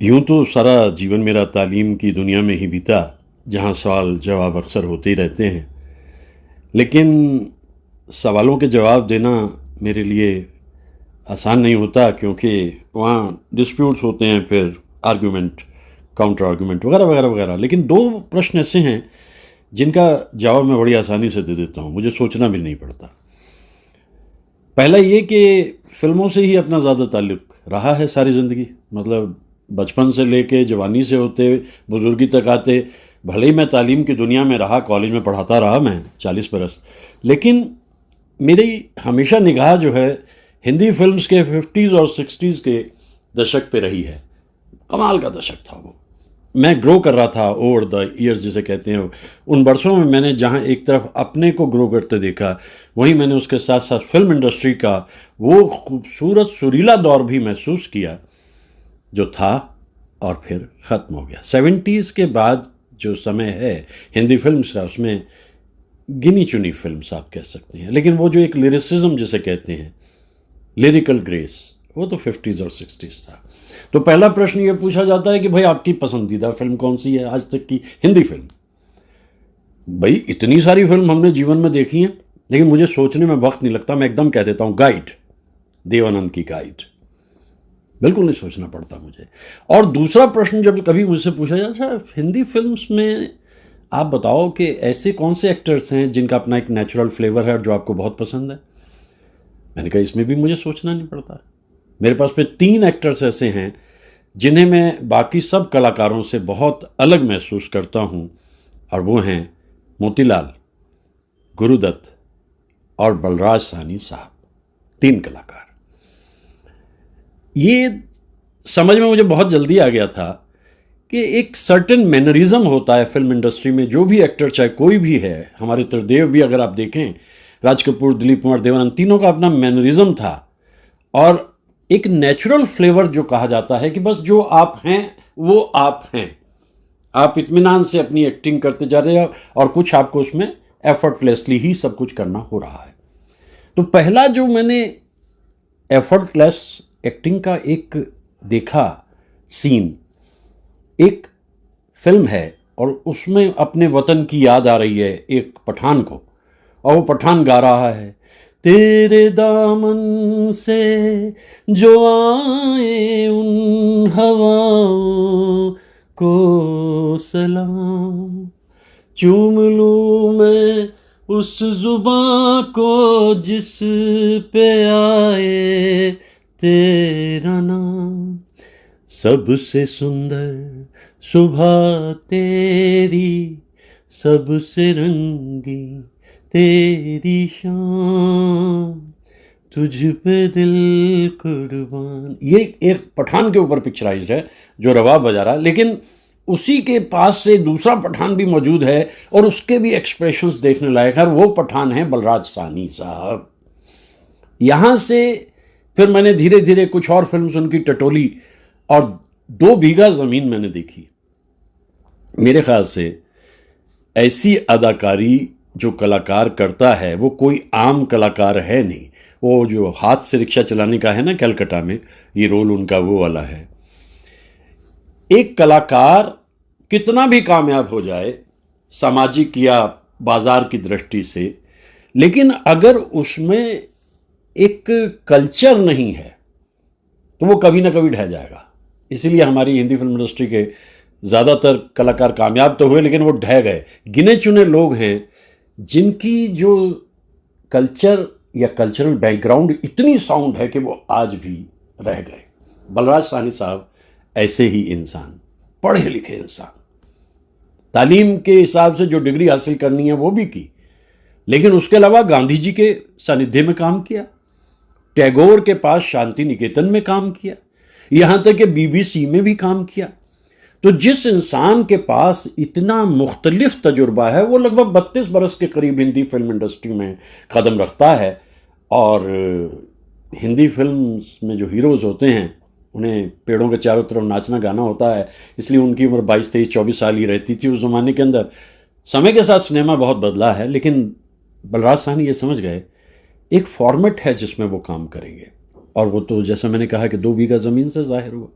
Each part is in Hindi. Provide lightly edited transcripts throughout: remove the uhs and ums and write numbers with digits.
यूं तो सारा जीवन मेरा तालीम की दुनिया में ही बीता, जहां सवाल जवाब अक्सर होते ही रहते हैं। लेकिन सवालों के जवाब देना मेरे लिए आसान नहीं होता, क्योंकि वहाँ डिस्प्यूट्स होते हैं, फिर आर्गुमेंट, काउंटर आर्गुमेंट वगैरह वगैरह वगैरह। लेकिन दो प्रश्न ऐसे हैं जिनका जवाब मैं बड़ी आसानी से दे देता हूँ, मुझे सोचना भी नहीं पड़ता। पहला ये कि फ़िल्मों से ही अपना ज़्यादा ताल्लुक़ रहा है सारी ज़िंदगी। मतलब बचपन से लेके जवानी से होते बुजुर्गी तक आते, भले ही मैं तालीम की दुनिया में रहा, कॉलेज में पढ़ाता रहा मैं 40 बरस, लेकिन मेरी हमेशा निगाह जो है हिंदी फिल्म्स के 50s और 60s के दशक पे रही है। कमाल का दशक था वो। मैं ग्रो कर रहा था ओवर द ईयर्स जिसे कहते हैं। उन बरसों में मैंने जहाँ एक तरफ अपने को ग्रो करते देखा, वहीं मैंने उसके साथ साथ फिल्म इंडस्ट्री का वो खूबसूरत सुरीला दौर भी महसूस किया जो था और फिर ख़त्म हो गया। 70s के बाद जो समय है हिंदी फिल्म्स का, उसमें गिनी चुनी फिल्म्स आप कह सकते हैं, लेकिन वो जो एक लिरिसिज्म जिसे कहते हैं, लिरिकल ग्रेस, वो तो 50s और 60s था। तो पहला प्रश्न ये पूछा जाता है कि भाई आपकी पसंदीदा फिल्म कौन सी है आज तक की हिंदी फिल्म। भाई इतनी सारी फिल्म हमने जीवन में देखी हैं, लेकिन मुझे सोचने में वक्त नहीं लगता, मैं एकदम कह देता हूँ गाइड, देवानंद की गाइड। बिल्कुल नहीं सोचना पड़ता मुझे। और दूसरा प्रश्न जब कभी मुझसे पूछा जाता है हिंदी फिल्म्स में आप बताओ कि ऐसे कौन से एक्टर्स हैं जिनका अपना एक नेचुरल फ्लेवर है और जो आपको बहुत पसंद है, मैंने कहा इसमें भी मुझे सोचना नहीं पड़ता। मेरे पास में 3 एक्टर्स ऐसे हैं जिन्हें मैं बाकी सब कलाकारों से बहुत अलग महसूस करता हूँ, और वो हैं मोतीलाल, गुरुदत्त और बलराज साहनी साहब। 3 कलाकार। ये समझ में मुझे बहुत जल्दी आ गया था कि एक सर्टेन मैनरिज्म होता है फिल्म इंडस्ट्री में। जो भी एक्टर चाहे कोई भी है, हमारे त्रिदेव भी अगर आप देखें, राज कपूर, दिलीप कुमार, देवानंद, तीनों का अपना मैनरिज्म था और एक नेचुरल फ्लेवर जो कहा जाता है कि बस जो आप हैं वो आप हैं, आप इत्मीनान से अपनी एक्टिंग करते जा रहे हो और कुछ आपको उसमें एफर्टलेसली ही सब कुछ करना हो रहा है। तो पहला जो मैंने एफर्टलेस एक्टिंग का एक देखा सीन, एक फिल्म है और उसमें अपने वतन की याद आ रही है एक पठान को, और वो पठान गा रहा है, तेरे दामन से जो आए उन हवाओं को सलाम, चूम लूं मैं उस जुबां को जिस पे आए तेरा नाम, सबसे सुंदर सुबह तेरी, सबसे रंगी तेरी शाम, तुझ पे दिल कुर्बान। ये एक पठान के ऊपर पिक्चराइज्ड है जो रबाब बजा रहा है, लेकिन उसी के पास से दूसरा पठान भी मौजूद है और उसके भी एक्सप्रेशंस देखने लायक है। वो पठान है बलराज साहनी साहब। यहाँ से फिर मैंने धीरे धीरे कुछ और फिल्म्स उनकी टटोली और 2 बीघा ज़मीन मैंने देखी। मेरे ख्याल से ऐसी अदाकारी जो कलाकार करता है वो कोई आम कलाकार है नहीं। वो जो हाथ से रिक्शा चलाने का है ना कलकत्ता में, ये रोल उनका वो वाला है। एक कलाकार कितना भी कामयाब हो जाए सामाजिक या बाजार की दृष्टि से, लेकिन अगर उसमें एक कल्चर नहीं है तो वो कभी ना कभी ढह जाएगा। इसीलिए हमारी हिंदी फिल्म इंडस्ट्री के ज़्यादातर कलाकार कामयाब तो हुए, लेकिन वो ढह गए। गिने चुने लोग हैं जिनकी जो कल्चर या कल्चरल बैकग्राउंड इतनी साउंड है कि वो आज भी रह गए। बलराज साहनी साहब ऐसे ही इंसान, पढ़े लिखे इंसान, तालीम के हिसाब से जो डिग्री हासिल करनी है वो भी की, लेकिन उसके अलावा गांधी जी के सानिध्य में काम किया, टैगोर के पास शांति निकेतन में काम किया, यहाँ तक कि BBC में भी काम किया। तो जिस इंसान के पास इतना मुख्तलिफ तजुर्बा है, वो लगभग 32 बरस के करीब हिंदी फिल्म इंडस्ट्री में कदम रखता है, और हिंदी फिल्म में जो हीरोज़ होते हैं उन्हें पेड़ों के चारों तरफ नाचना गाना होता है, इसलिए उनकी उम्र 22, 23, 24 साल ही रहती थी उस ज़माने के अंदर। समय के साथ सिनेमा बहुत बदला है, लेकिन बलराज साहनी ये समझ गए एक फॉर्मेट है जिसमें वो काम करेंगे, और वो तो जैसा मैंने कहा कि 2 बीघा ज़मीन से जाहिर हुआ।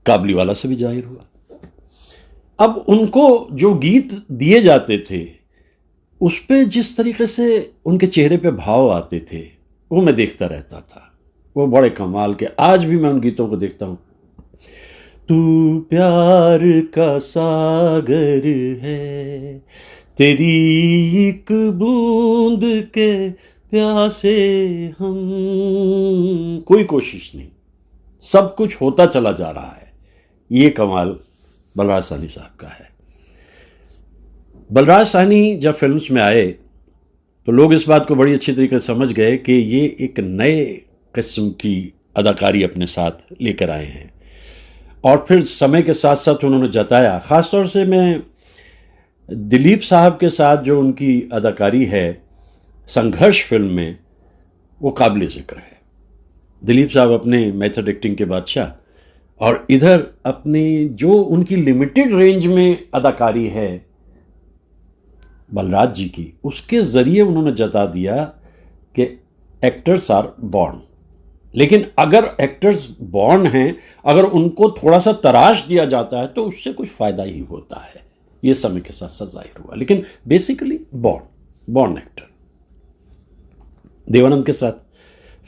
काबलीवाला से भी जाहिर हुआ। अब उनको जो गीत दिए जाते थे उस पे जिस तरीके से उनके चेहरे पे भाव आते थे वो मैं देखता रहता था, वो बड़े कमाल के। आज भी मैं उन गीतों को देखता हूँ। तू प्यार का सागर है, तेरी एक बूंद के प्यासे हम, कोई कोशिश नहीं, सब कुछ होता चला जा रहा है। ये कमाल बलराज साहनी साहब का है। बलराज साहनी जब फिल्म्स में आए तो लोग इस बात को बड़ी अच्छी तरीके से समझ गए कि ये एक नए किस्म की अदाकारी अपने साथ लेकर आए हैं। और फिर समय के साथ साथ उन्होंने जताया, ख़ासतौर से मैं दिलीप साहब के साथ जो उनकी अदाकारी है संघर्ष फिल्म में, वो काबिल ज़िक्र है। दिलीप साहब अपने मेथड एक्टिंग के बादशाह, और इधर अपनी जो उनकी लिमिटेड रेंज में अदाकारी है बलराज जी की, उसके ज़रिए उन्होंने जता दिया कि एक्टर्स आर बॉर्न। लेकिन अगर एक्टर्स बॉर्न हैं, अगर उनको थोड़ा सा तराश दिया जाता है तो उससे कुछ फ़ायदा ही होता है। ये समय के साथ साथ जाहिर हुआ, लेकिन बेसिकली बॉर्न एक्टर। देवानंद के साथ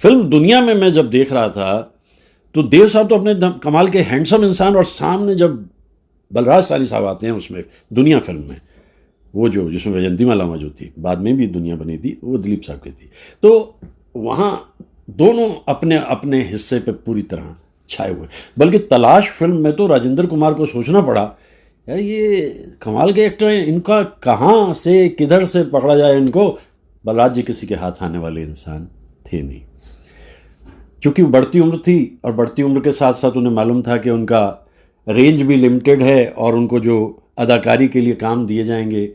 फिल्म दुनिया में मैं जब देख रहा था तो देव साहब तो अपने कमाल के हैंडसम इंसान, और सामने जब बलराज साहनी साहब आते हैं उसमें दुनिया फिल्म में, वो जो जिसमें वैजंतीमाला जो थी, बाद में भी दुनिया बनी थी, वो दिलीप साहब की थी। तो वहाँ दोनों अपने अपने हिस्से पे पूरी तरह छाए हुए। बल्कि तलाश फिल्म में तो राजेंद्र कुमार को सोचना पड़ा, यार ये कमाल के एक्टर हैं, इनका कहाँ से किधर से पकड़ा जाए इनको। बलराज जी किसी के हाथ आने वाले इंसान थे नहीं, क्योंकि बढ़ती उम्र थी, और बढ़ती उम्र के साथ साथ उन्हें मालूम था कि उनका रेंज भी लिमिटेड है, और उनको जो अदाकारी के लिए काम दिए जाएंगे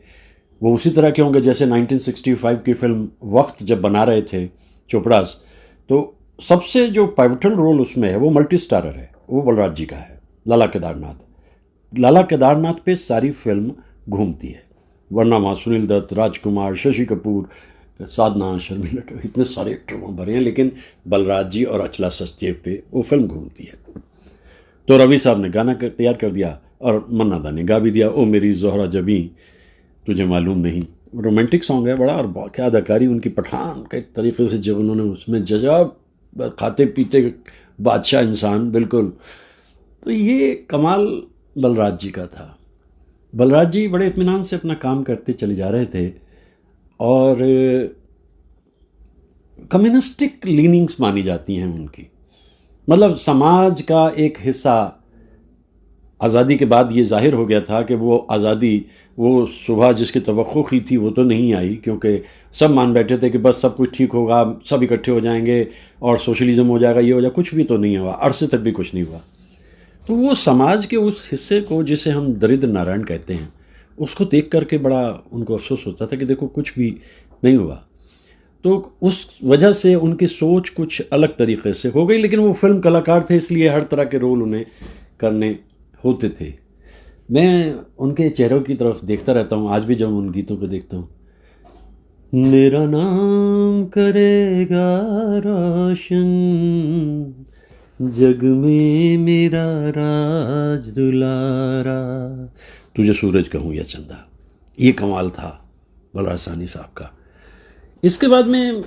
वो उसी तरह के होंगे जैसे 1965 की फिल्म वक्त जब बना रहे थे चोपड़ास, तो सबसे जो पाइवटल रोल उसमें है वो मल्टी स्टारर है, वो बलराज जी का है, लाला केदारनाथ। लाला केदारनाथ पे सारी फिल्म घूमती है, वरना वहाँ सुनील दत्त, राजकुमार, शशि कपूर, साधना, शर्मिला, इतने सारे एक्टर वहाँ भरे हैं, लेकिन बलराज जी और अचला सचदेव पे वो फिल्म घूमती है। तो रवि साहब ने गाना तैयार कर दिया और मन्ना दा ने गा भी दिया, ओ मेरी जोहरा जबी तुझे मालूम नहीं। रोमांटिक सॉन्ग है बड़ा, और बहुत क्या अदाकारी उनकी, पठान के तरीके से जब उन्होंने उसमें जजाब, खाते पीते बादशाह इंसान बिल्कुल। तो ये कमाल बलराज जी का था। बलराज जी बड़े इत्मीनान से अपना काम करते चले जा रहे थे, और कम्युनिस्टिक लीनिंग्स मानी जाती हैं उनकी, मतलब समाज का एक हिस्सा। आज़ादी के बाद ये जाहिर हो गया था कि वो आज़ादी, वो सुबह जिसकी तवक्को की थी वो तो नहीं आई, क्योंकि सब मान बैठे थे कि बस सब कुछ ठीक होगा, सब इकट्ठे हो जाएंगे और सोशलिज्म हो जाएगा, ये हो जाएगा। कुछ भी तो नहीं हुआ, अरसे तक भी कुछ नहीं हुआ। तो वो समाज के उस हिस्से को जिसे हम दरिद्र नारायण कहते हैं, उसको देख करके बड़ा उनको अफसोस होता था कि देखो कुछ भी नहीं हुआ। तो उस वजह से उनकी सोच कुछ अलग तरीके से हो गई, लेकिन वो फिल्म कलाकार थे इसलिए हर तरह के रोल उन्हें करने होते थे। मैं उनके चेहरों की तरफ देखता रहता हूँ आज भी जब उन गीतों को देखता हूँ। मेरा नाम करेगा रोशन, जग में मेरा राज दुलारा, तुझे सूरज कहूँ या चंदा। ये कमाल था बलराज साहनी साहब का। इसके बाद में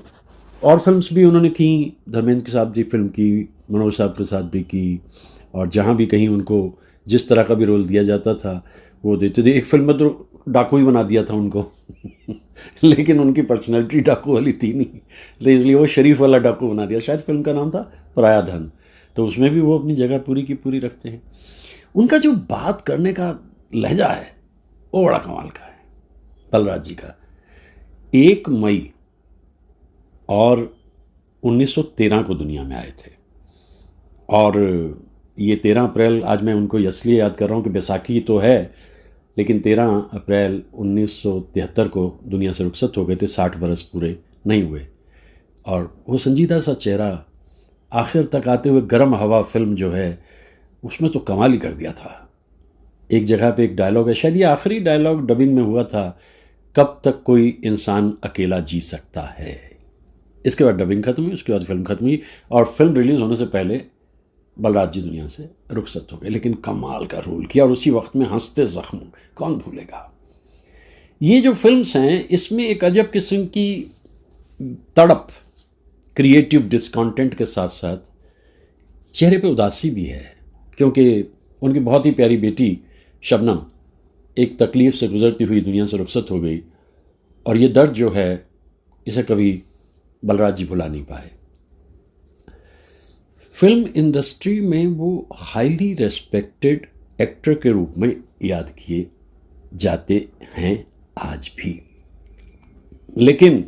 और फिल्म्स भी उन्होंने की, धर्मेंद्र के साथ भी फिल्म की, मनोज साहब के साथ भी की, और जहाँ भी कहीं उनको जिस तरह का भी रोल दिया जाता था वो देते थे। एक फिल्म में तो डाकू ही बना दिया था उनको लेकिन उनकी पर्सनैलिटी डाकू वाली थी नहीं, इसलिए वो शरीफ वाला डाकू बना दिया। शायद फिल्म का नाम था पराया धन, तो उसमें भी वो अपनी जगह पूरी की पूरी रखते हैं। उनका जो बात करने का लहजा है वो बड़ा कमाल का है बलराज जी का। 1 मई और 1913 को दुनिया में आए थे, और ये 13 अप्रैल, आज मैं उनको इसलिए याद कर रहा हूँ कि बैसाखी तो है, लेकिन 13 अप्रैल 1973 को दुनिया से रुखसत हो गए थे, 60 बरस पूरे नहीं हुए। और वो संजीदा सा चेहरा आखिर तक आते हुए, गर्म हवा फिल्म जो है उसमें तो कमाल ही कर दिया था। एक जगह पे एक डायलॉग है, शायद ये आखिरी डायलॉग डबिंग में हुआ था, कब तक कोई इंसान अकेला जी सकता है। इसके बाद डबिंग खत्म हुई, उसके बाद फिल्म खत्म हुई, और फिल्म रिलीज़ होने से पहले बलराज जी दुनिया से रुखसत हो गए, लेकिन कमाल का रोल किया, और उसी वक्त में हंसते जख्म कौन भूलेगा। ये जो फिल्म्स हैं इसमें एक अजब किस्म की तड़प, क्रिएटिव डिस्कॉन्टेंट के साथ साथ चेहरे पे उदासी भी है, क्योंकि उनकी बहुत ही प्यारी बेटी शबनम एक तकलीफ़ से गुजरती हुई दुनिया से रुखसत हो गई, और ये दर्द जो है इसे कभी बलराज जी भुला नहीं पाए। फिल्म इंडस्ट्री में वो हाईली रेस्पेक्टेड एक्टर के रूप में याद किए जाते हैं आज भी। लेकिन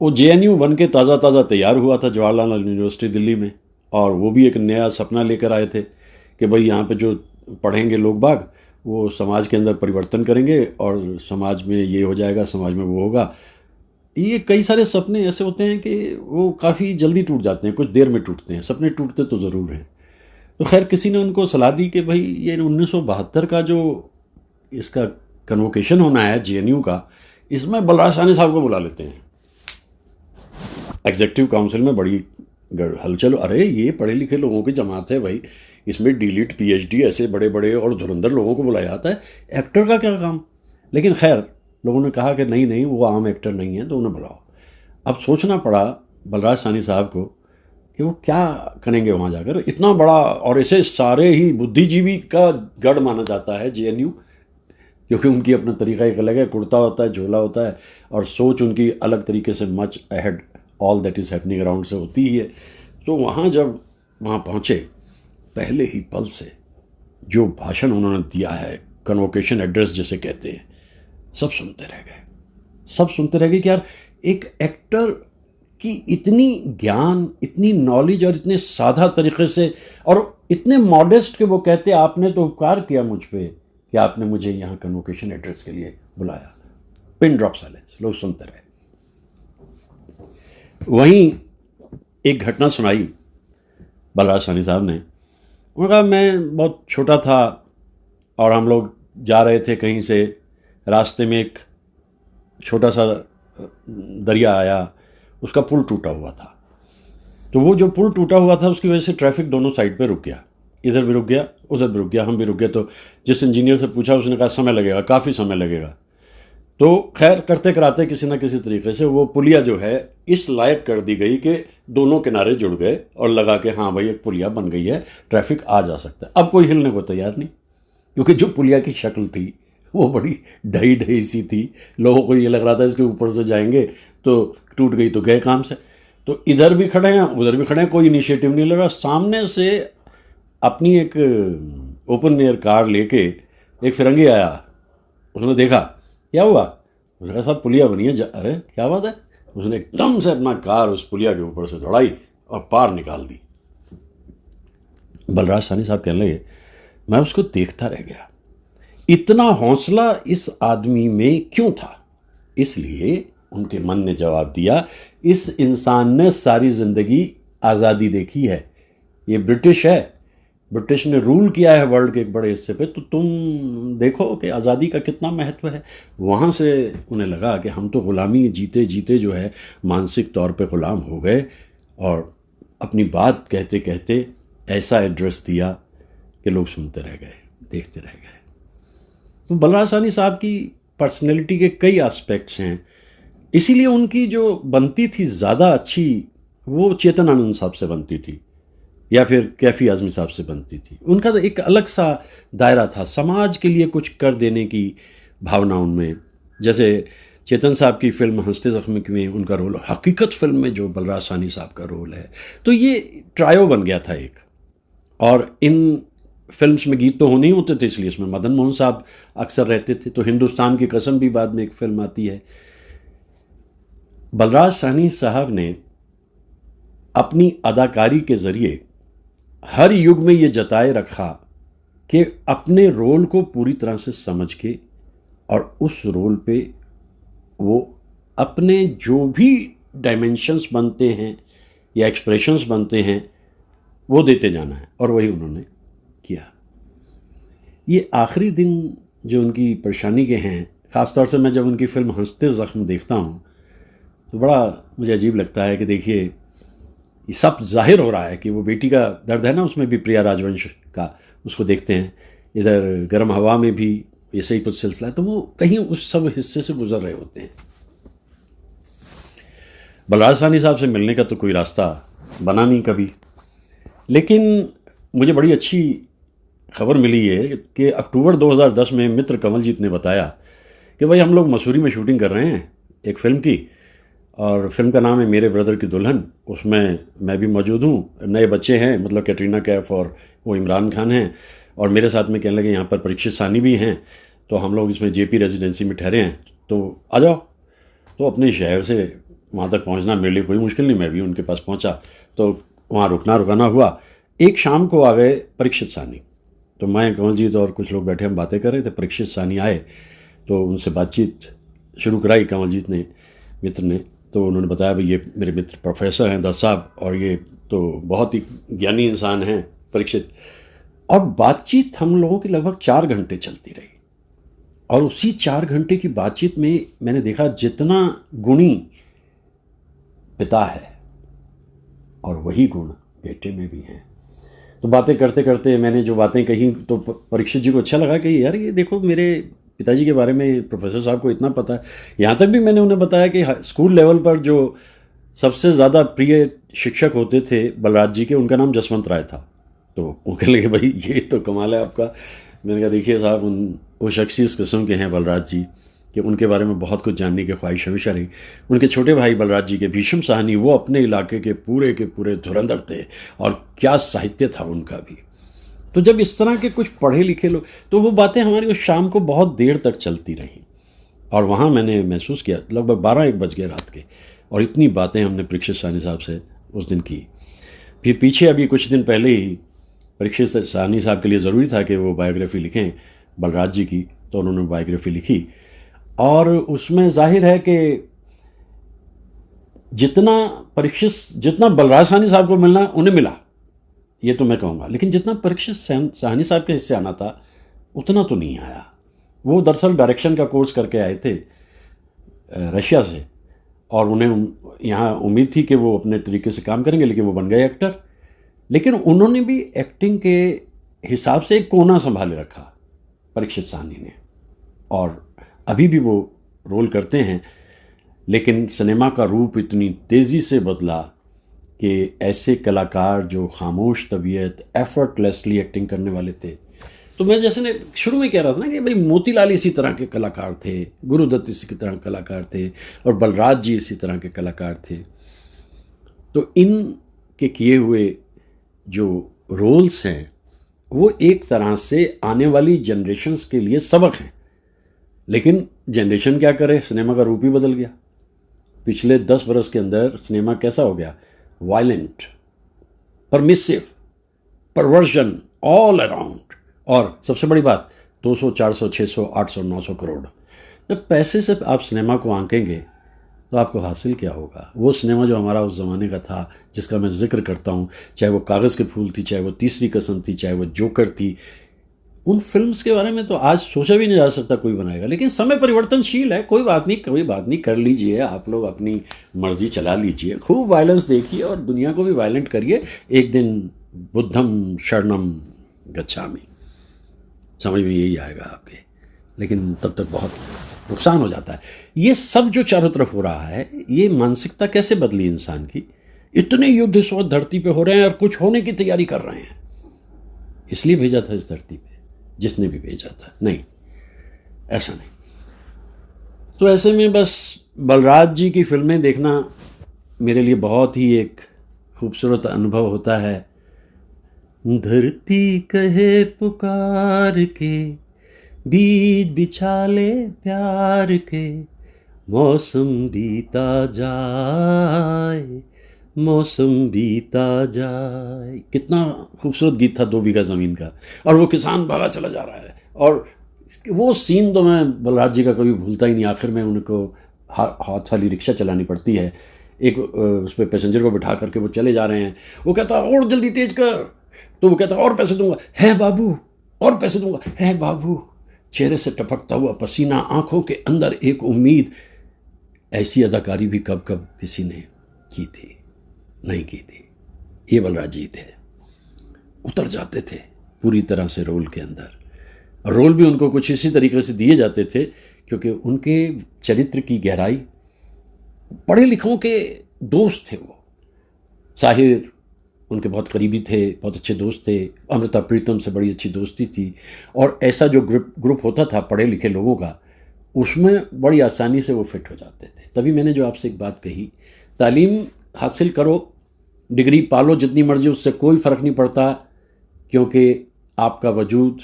वो जेएनयू बन के ताज़ा ताज़ा तैयार हुआ था जवाहरलाल यूनिवर्सिटी दिल्ली में, और वो भी एक नया सपना लेकर आए थे कि भाई यहाँ पे जो पढ़ेंगे लोग बाग वो समाज के अंदर परिवर्तन करेंगे, और समाज में ये हो जाएगा, समाज में वो होगा। ये कई सारे सपने ऐसे होते हैं कि वो काफ़ी जल्दी टूट जाते हैं, कुछ देर में टूटते हैं, सपने टूटते तो ज़रूर हैं। तो खैर किसी ने उनको सलाह दी कि भाई ये 1972 का जो इसका कन्वोकेशन होना है जेएनयू का, इसमें बलराज साहनी साहब को बुला लेते हैं। एग्जीक्यूटिव काउंसिल में बड़ी हलचल, अरे ये पढ़े लिखे लोगों की जमात है भाई, इसमें डीलिट पीएचडी ऐसे बड़े बड़े और धुरंधर लोगों को बुलाया जाता है, एक्टर का क्या काम। लेकिन खैर लोगों ने कहा कि नहीं नहीं, वो आम एक्टर नहीं है तो उन्हें बुलाओ। अब सोचना पड़ा बलराज साहनी साहब को कि वो क्या करेंगे वहाँ जाकर, इतना बड़ा, और ऐसे सारे ही बुद्धिजीवी का गढ़ माना जाता है जेएनयू, क्योंकि उनकी अपना तरीका एक अलग है, कुर्ता होता है, झोला होता है, और सोच उनकी अलग तरीके से much ahead all that is happening around से होती ही है। तो वहाँ जब वहाँ पहुँचे, पहले ही पल से जो भाषण उन्होंने दिया है, कन्वोकेशन एड्रेस जिसे कहते हैं, सब सुनते रह गए, सब सुनते रह गए कि यार एक एक्टर की इतनी ज्ञान, इतनी नॉलेज, और इतने सादा तरीके से, और इतने मॉडेस्ट कि वो कहते आपने तो उपकार किया मुझ पे कि आपने मुझे यहाँ कन्वोकेशन एड्रेस के लिए बुलाया। पिन ड्रॉप साइलेंस, लोग सुनते रहे। वहीं एक घटना सुनाई बलराज साहनी साहब ने। उन्होंने कहा मैं बहुत छोटा था और हम लोग जा रहे थे कहीं से, रास्ते में एक छोटा सा दरिया आया, उसका पुल टूटा हुआ था। तो वो जो पुल टूटा हुआ था उसकी वजह से ट्रैफिक दोनों साइड पे रुक गया, इधर भी रुक गया, उधर भी रुक गया, हम भी रुक गए। तो जिस इंजीनियर से पूछा उसने कहा समय लगेगा, काफ़ी समय लगेगा। तो खैर करते कराते किसी ना किसी तरीके से वो पुलिया जो है इस लायक कर दी गई कि दोनों किनारे जुड़ गए और लगा कि हाँ भाई एक पुलिया बन गई है, ट्रैफिक आ जा सकता है। अब कोई हिलने को तैयार नहीं, क्योंकि जो पुलिया की शक्ल थी वो बड़ी ढही ढही सी थी। लोगों को ये लग रहा था इसके ऊपर से जाएंगे तो टूट गई तो गए काम से। तो इधर भी खड़े हैं, उधर भी खड़े हैं, कोई इनिशिएटिव नहीं ले रहा। सामने से अपनी एक ओपन एयर कार लेके एक फिरंगी आया, उसने देखा क्या हुआ, उसने कहा साहब पुलिया बनी है। अरे क्या बात है। उसने एकदम से अपना कार उस पुलिया के ऊपर से दौड़ाई और पार निकाल दी। बलराज साहनी साहब कहने लगे मैं उसको देखता रह गया, इतना हौसला इस आदमी में क्यों था। इसलिए उनके मन ने जवाब दिया, इस इंसान ने सारी जिंदगी आज़ादी देखी है, ये ब्रिटिश है, ब्रिटिश ने रूल किया है वर्ल्ड के एक बड़े हिस्से पे, तो तुम देखो कि आज़ादी का कितना महत्व है। वहाँ से उन्हें लगा कि हम तो ग़ुलामी जीते जीते जो है मानसिक तौर पे ग़ुलाम हो गए, और अपनी बात कहते कहते ऐसा एड्रेस दिया कि लोग सुनते रह गए, देखते रह गए। तो बलराज साहनी साहब की पर्सनैलिटी के कई एस्पेक्ट्स हैं, इसीलिए उनकी जो बनती थी ज़्यादा अच्छी वो चेतन आनंद साहब से बनती थी या फिर कैफ़ी आज़मी साहब से बनती थी। उनका तो एक अलग सा दायरा था, समाज के लिए कुछ कर देने की भावना उनमें। जैसे चेतन साहब की फिल्म हंसते ज़ख्मी में उनका रोल, हकीकत फिल्म में जो बलराज साहनी साहब का रोल है, तो ये ट्रायो बन गया था एक। और इन फिल्म्स में गीत तो होने ही होते थे, इसलिए इसमें मदन मोहन साहब अक्सर रहते थे। तो हिंदुस्तान की कसम भी बाद में एक फिल्म आती है। बलराज साहनी साहब ने अपनी अदाकारी के ज़रिए हर युग में ये जताए रखा कि अपने रोल को पूरी तरह से समझ के और उस रोल पे वो अपने जो भी डायमेंशंस बनते हैं या एक्सप्रेशंस बनते हैं वो देते जाना है, और वही उन्होंने किया। ये आखिरी दिन जो उनकी परेशानी के हैं, ख़ासतौर से मैं जब उनकी फिल्म हंसते ज़ख्म देखता हूँ तो बड़ा मुझे अजीब लगता है कि देखिए ये सब जाहिर हो रहा है कि वो बेटी का दर्द है ना, उसमें भी प्रिया राजवंश का, उसको देखते हैं। इधर गर्म हवा में भी ऐसे ही कुछ सिलसिला है, तो वो कहीं उस सब हिस्से से गुजर रहे होते हैं। बलराज साहनी साहब से मिलने का तो कोई रास्ता बना नहीं कभी, लेकिन मुझे बड़ी अच्छी खबर मिली है कि अक्टूबर 2010 में मित्र कमलजीत ने बताया कि भाई हम लोग मसूरी में शूटिंग कर रहे हैं एक फ़िल्म की, और फिल्म का नाम है मेरे ब्रदर की दुल्हन। उसमें मैं भी मौजूद हूँ, नए बच्चे हैं, मतलब कैटरीना कैफ और वो इमरान खान हैं, और मेरे साथ में कहने लगे यहाँ पर परीक्षित सानी भी हैं, तो हम लोग इसमें जेपी रेजिडेंसी में ठहरे हैं, तो आ जाओ। तो अपने शहर से वहाँ तक पहुँचना मेरे लिए कोई मुश्किल नहीं, मैं भी उनके पास पहुँचा, तो वहाँ रुकना हुआ। एक शाम को आ गए परीक्षित सानी, तो मैं, कमलजीत और कुछ लोग बैठे हम बातें कर रहे थे। परीक्षित सानी आए तो उनसे बातचीत शुरू कराई कमलजीत ने, मित्र ने। तो उन्होंने बताया भाई ये मेरे मित्र प्रोफेसर हैं दत्त साहब, और ये तो बहुत ही ज्ञानी इंसान हैं परीक्षित। और बातचीत हम लोगों की लगभग 4 घंटे चलती रही, और उसी 4 घंटे की बातचीत में मैंने देखा जितना गुणी पिता है और वही गुण बेटे में भी हैं। तो बातें करते करते मैंने जो बातें कही तो परीक्षित जी को अच्छा लगा कि यार ये देखो मेरे पिताजी के बारे में प्रोफेसर साहब को इतना पता है। यहाँ तक भी मैंने उन्हें बताया कि स्कूल लेवल पर जो सबसे ज़्यादा प्रिय शिक्षक होते थे बलराज जी के, उनका नाम जसवंत राय था। तो वो कहने लगे भाई ये तो कमाल है आपका। मैंने कहा देखिए साहब, वो शख्स इस किस्म के हैं बलराज जी कि उनके बारे में बहुत कुछ जानने की ख्वाहिश हमेशा रही। उनके छोटे भाई बलराज जी के भीष्म साहनी, वो अपने इलाके के पूरे धुरंधर थे, और क्या साहित्य था उनका भी। तो जब इस तरह के कुछ पढ़े लिखे लोग, तो वो बातें हमारी उस शाम को बहुत देर तक चलती रहीं, और वहाँ मैंने महसूस किया लगभग 12-1 बज गए रात के, और इतनी बातें हमने परीक्षित साहनी साहब से उस दिन की। फिर पीछे अभी कुछ दिन पहले ही परीक्षित साहनी साहब के लिए ज़रूरी था कि वो बायोग्राफी लिखें बलराज जी की, तो उन्होंने बायोग्राफी लिखी, और उसमें जाहिर है कि जितना बलराज साहनी साहब को मिलना उन्हें मिला, ये तो मैं कहूँगा, लेकिन जितना परीक्षित साहनी साहब के हिस्से आना था उतना तो नहीं आया। वो दरअसल डायरेक्शन का कोर्स करके आए थे रशिया से, और उन्हें यहाँ उम्मीद थी कि वो अपने तरीके से काम करेंगे, लेकिन वो बन गए एक्टर। लेकिन उन्होंने भी एक्टिंग के हिसाब से एक कोना संभाले रखा परीक्षित साहनी ने, और अभी भी वो रोल करते हैं। लेकिन सिनेमा का रूप इतनी तेज़ी से बदला कि ऐसे कलाकार जो खामोश तबीयत, एफर्टलेसली एक्टिंग करने वाले थे, तो मैं जैसे ने शुरू में कह रहा था ना कि भाई मोतीलाल इसी तरह के कलाकार थे, गुरुदत्त इसी तरह के कलाकार थे, और बलराज जी इसी तरह के कलाकार थे। तो इन के किए हुए जो रोल्स हैं वो एक तरह से आने वाली जनरेशन्स के लिए सबक हैं। लेकिन जनरेशन क्या करे, सिनेमा का रूप ही बदल गया। पिछले 10 बरस के अंदर सिनेमा कैसा हो गया, violent, permissive, perversion all around. और सबसे बड़ी बात, 200, 400, 600, 800, 900 करोड़। जब पैसे से आप सिनेमा को आंकेंगे तो आपको हासिल क्या होगा। वो सिनेमा जो हमारा उस ज़माने का था, जिसका मैं जिक्र करता हूँ, चाहे वो कागज़ के फूल थी, चाहे वो तीसरी कसम थी, चाहे वो जोकर थी, उन फिल्म्स के बारे में तो आज सोचा भी नहीं जा सकता कोई बनाएगा। लेकिन समय परिवर्तनशील है, कोई बात नहीं, कर लीजिए आप लोग, अपनी मर्जी चला लीजिए, खूब वायलेंस देखिए और दुनिया को भी वायलेंट करिए। एक दिन बुद्धम शरणम गच्छामि, समझ में यही आएगा आपके। लेकिन तब तक बहुत नुकसान हो जाता है। ये सब जो चारों तरफ हो रहा है, ये मानसिकता कैसे बदली इंसान की। इतने युद्ध इस वक्त धरती पे हो रहे हैं और कुछ होने की तैयारी कर रहे हैं। इसलिए भेजा था इस धरती पे जिसने भी भेजा था, नहीं ऐसा नहीं। तो ऐसे में बस बलराज जी की फिल्में देखना मेरे लिए बहुत ही एक खूबसूरत अनुभव होता है। धरती कहे पुकार के, बीज बिछा ले प्यार के, मौसम बीता जाए, मौसम बीता जाए। कितना खूबसूरत गीत था 2 बीघा ज़मीन का। और वो किसान भागा चला जा रहा है, और वो सीन तो मैं बलराज जी का कभी भूलता ही नहीं। आखिर में उनको हाथ वाली रिक्शा चलानी पड़ती है, एक उस पर पैसेंजर को बिठा करके वो चले जा रहे हैं। वो कहता और जल्दी तेज कर, तो वो कहता और पैसे दूंगा, है बाबू, और पैसे दूंगा, है बाबू। चेहरे से टपकता हुआ पसीना, आंखों के अंदर एक उम्मीद। ऐसी अदाकारी भी कब कब किसी ने की थी, नहीं की थी। ये बलराज जी थे। उतर जाते थे पूरी तरह से रोल के अंदर। रोल भी उनको कुछ इसी तरीके से दिए जाते थे क्योंकि उनके चरित्र की गहराई, पढ़े लिखों के दोस्त थे वो। साहिर उनके बहुत करीबी थे, बहुत अच्छे दोस्त थे। अमृता प्रीतम से बड़ी अच्छी दोस्ती थी। और ऐसा जो ग्रुप होता था पढ़े लिखे लोगों का, उसमें बड़ी आसानी से वो फिट हो जाते थे। तभी मैंने जो आपसे एक बात कही, तालीम हासिल करो, डिग्री पालो जितनी मर्जी, उससे कोई फ़र्क नहीं पड़ता, क्योंकि आपका वजूद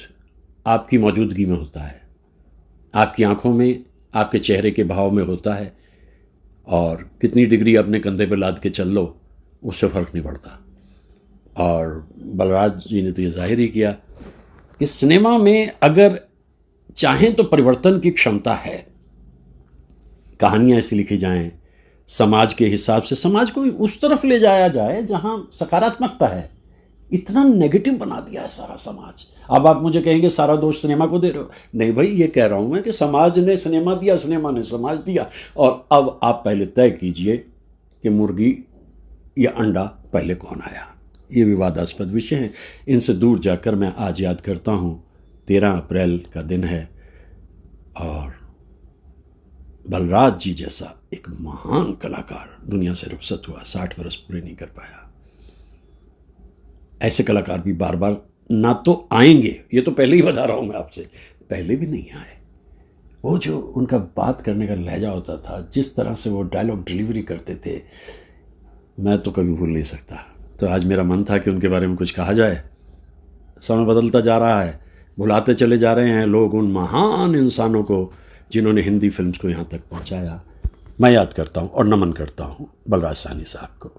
आपकी मौजूदगी में होता है, आपकी आंखों में, आपके चेहरे के भाव में होता है। और कितनी डिग्री अपने कंधे पे लाद के चल लो, उससे फ़र्क नहीं पड़ता। और बलराज जी ने तो ये जाहिर ही किया कि सिनेमा में अगर चाहें तो परिवर्तन की क्षमता है। कहानियाँ ऐसी लिखी जाएं, समाज के हिसाब से समाज को उस तरफ ले जाया जाए जहां सकारात्मकता है। इतना नेगेटिव बना दिया है सारा समाज। अब आप मुझे कहेंगे सारा दोष सिनेमा को दे रहे हो। नहीं भाई, ये कह रहा हूं मैं कि समाज ने सिनेमा दिया, सिनेमा ने समाज दिया। और अब आप पहले तय कीजिए कि मुर्गी या अंडा पहले कौन आया। ये विवादास्पद विषय हैं। इनसे दूर जाकर मैं आज याद करता हूँ 13 अप्रैल का दिन है, और बलराज जी जैसा एक महान कलाकार दुनिया से रुखसत हुआ, 60 वर्ष पूरे नहीं कर पाया। ऐसे कलाकार भी बार बार ना तो आएंगे, ये तो पहले ही बता रहा हूं मैं आपसे, पहले भी नहीं आए। वो जो उनका बात करने का लहजा होता था, जिस तरह से वो डायलॉग डिलीवरी करते थे, मैं तो कभी भूल नहीं सकता। तो आज मेरा मन था कि उनके बारे में कुछ कहा जाए। समय बदलता जा रहा है, भुलाते चले जा रहे हैं लोग उन महान इंसानों को जिन्होंने हिंदी फिल्म्स को यहाँ तक पहुँचाया। मैं याद करता हूँ और नमन करता हूँ बलराज साहनी साहब को।